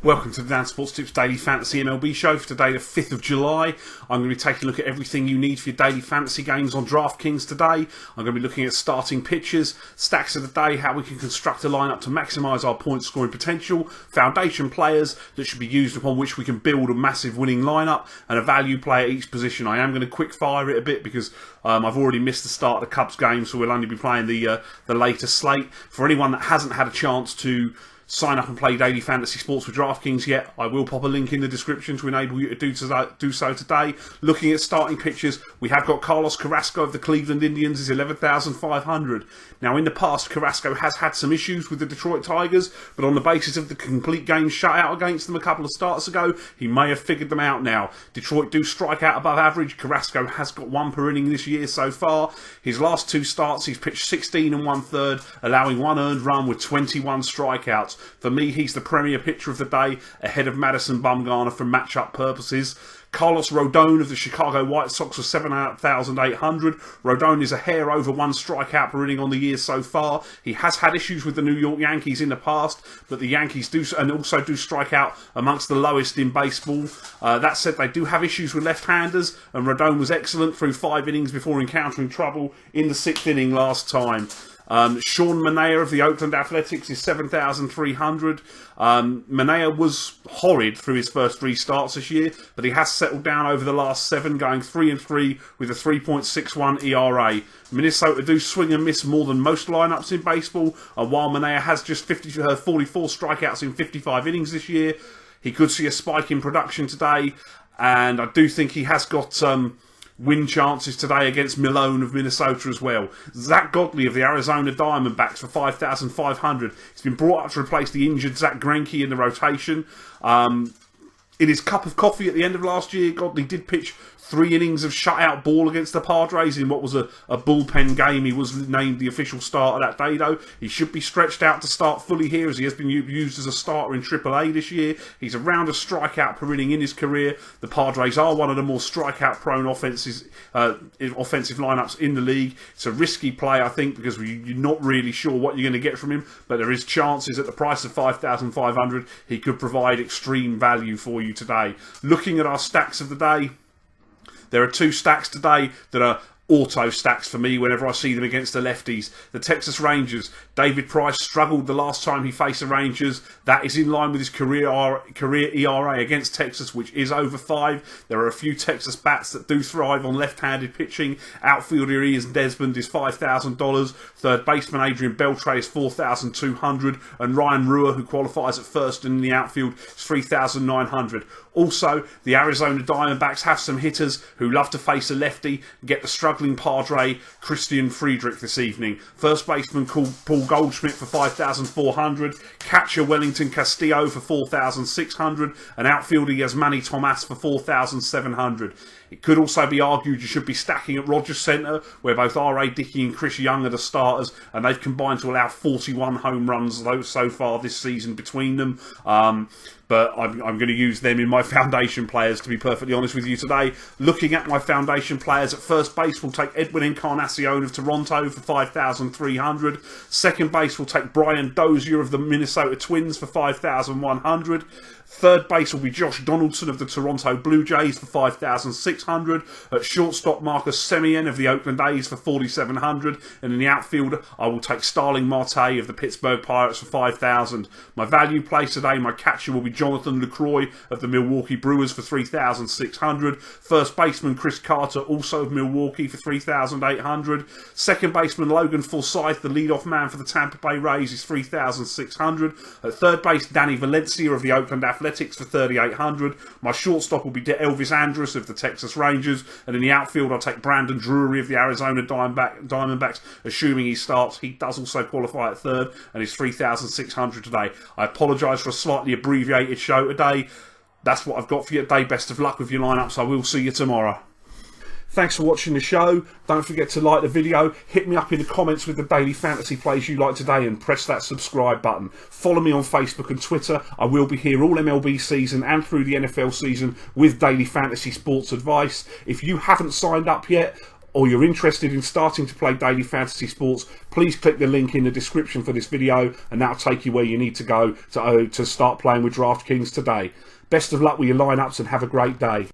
Welcome to the Dan Sports Tips Daily Fantasy MLB show for today, the 5th of July. I'm going to be taking a look at everything you need for your daily fantasy games on DraftKings today. I'm going to be looking at starting pitchers, stacks of the day, how we can construct a lineup to maximise our point scoring potential, foundation players that should be used upon which we can build a massive winning lineup, and a value play at each position. I am going to quick fire it a bit because I've already missed the start of the Cubs game, so we'll only be playing the later slate. For anyone that hasn't had a chance to sign up and play Daily Fantasy Sports with DraftKings yet, I will pop a link in the description to enable you to do so today. Looking at starting pitchers, we have got Carlos Carrasco of the Cleveland Indians, is 11,500. Now, in the past, Carrasco has had some issues with the Detroit Tigers, but on the basis of the complete game shutout against them a couple of starts ago, he may have figured them out now. Detroit do strike out above average. Carrasco has got one per inning this year so far. His last two starts, he's pitched 16 1/3, allowing one earned run with 21 strikeouts. For me, he's the premier pitcher of the day, ahead of Madison Bumgarner for matchup purposes. Carlos Rodon of the Chicago White Sox was 7,800. Rodon is a hair over one strikeout per inning on the year so far. He has had issues with the New York Yankees in the past, but the Yankees do strike out amongst the lowest in baseball. That said, they do have issues with left-handers, and Rodon was excellent through 5 innings before encountering trouble in the 6th inning last time. Sean Manaea of the Oakland Athletics is 7,300. Manaea was horrid through his first 3 starts this year, but he has settled down over the last 7, going 3-3 with a 3.61 ERA. Minnesota do swing and miss more than most lineups in baseball, and while Manaea has just 44 strikeouts in 55 innings this year, he could see a spike in production today, and I do think he has got win chances today against Milone of Minnesota as well. Zach Godley of the Arizona Diamondbacks for 5,500. He's been brought up to replace the injured Zach Greinke in the rotation. In his cup of coffee at the end of last year, Godley did pitch 3 innings of shutout ball against the Padres in what was a bullpen game. He was named the official starter that day, though. He should be stretched out to start fully here, as he has been used as a starter in AAA this year. He's around a strikeout per inning in his career. The Padres are one of the more strikeout-prone offensive lineups in the league. It's a risky play, I think, because you're not really sure what you're going to get from him, but there is chances at the price of 5,500 he could provide extreme value for you today. Looking at our stacks of the day, there are 2 stacks today that are auto stacks for me whenever I see them against the lefties. The Texas Rangers. David Price struggled the last time he faced the Rangers. That is in line with his career ERA against Texas, which is over 5. There are a few Texas bats that do thrive on left-handed pitching. Outfielder Ian Desmond is $5,000. Third baseman Adrian Beltre is 4,200. And Ryan Rua, who qualifies at first in the outfield, is 3,900. Also, the Arizona Diamondbacks have some hitters who love to face a lefty and get the struggling Padre Christian Friedrich this evening. First baseman Paul Goldschmidt for 5,400. Catcher Wellington Castillo for 4,600. And outfielder Yasmani Tomas for 4,700. It could also be argued you should be stacking at Rogers Centre, where both R.A. Dickey and Chris Young are the starters, and they've combined to allow 41 home runs so far this season between them. But I'm going to use them in my foundation players, to be perfectly honest with you today. Looking at my foundation players, at first base we'll take Edwin Encarnacion of Toronto for 5,300. Second base we'll take Brian Dozier of the Minnesota Twins for 5,100. Third base will be Josh Donaldson of the Toronto Blue Jays for 5,600. At shortstop, Marcus Semien of the Oakland A's for 4,700. And in the outfield, I will take Starling Marte of the Pittsburgh Pirates for 5,000. My value play today, my catcher will be Jonathan LaCroix of the Milwaukee Brewers for 3,600. First baseman Chris Carter, also of Milwaukee, for 3,800. Second baseman Logan Forsythe, the leadoff man for the Tampa Bay Rays, is 3,600. At third base, Danny Valencia of the Oakland Athletics for 3,800. My shortstop will be Elvis Andrus of the Texas Rangers, and in the outfield I'll take Brandon Drury of the Arizona Diamondbacks, assuming he starts. He does also qualify at third and is 3,600 today. I apologise for a slightly abbreviated show today. That's what I've got for you today. Best of luck with your lineups. I will see you tomorrow. Thanks for watching the show. Don't forget to like the video. Hit me up in the comments with the daily fantasy plays you like today and press that subscribe button. Follow me on Facebook and Twitter. I will be here all MLB season and through the NFL season with daily fantasy sports advice. If you haven't signed up yet, or you're interested in starting to play daily fantasy sports, please click the link in the description for this video and that'll take you where you need to go to start playing with DraftKings today. Best of luck with your lineups and have a great day.